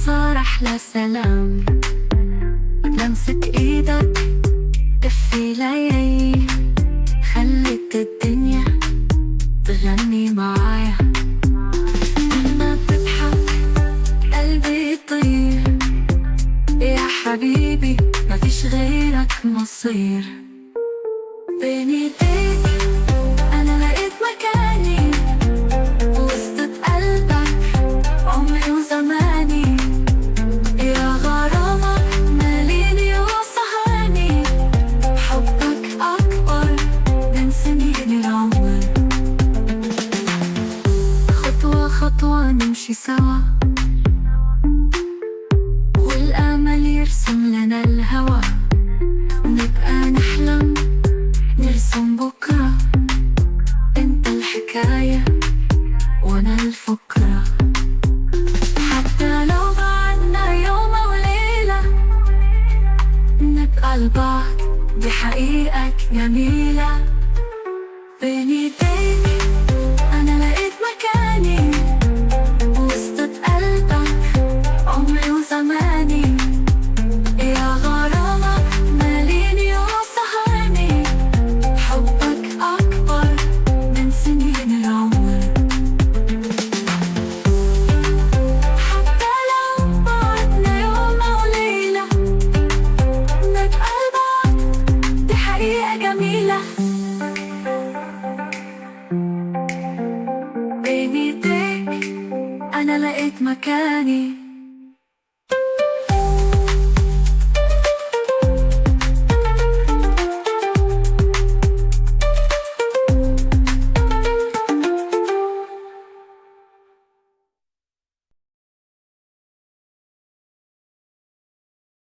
صار أحلى سلام. لمسة إيدك دفي لي، خلت الدنيا تغني معايا. لما بتضحك قلبي يطير، يا حبيبي مفيش غيرك مصير. بين ايديك أنا لقيت مكاني، وسط قلبك عمري وزماني. يا غرامك ماليني وصهاني، حبك أكبر من سنين العمر. خطوة خطوة نمشي سوا، والأمل يرسم لنا الهوى. نبقى نحلم نرسم بكرة، انت الحكاية وانا الفكرة. حتى لو بعدنا يوم وليلة، نبقى لبعض، دي حقيقة جميلة. بين ايديك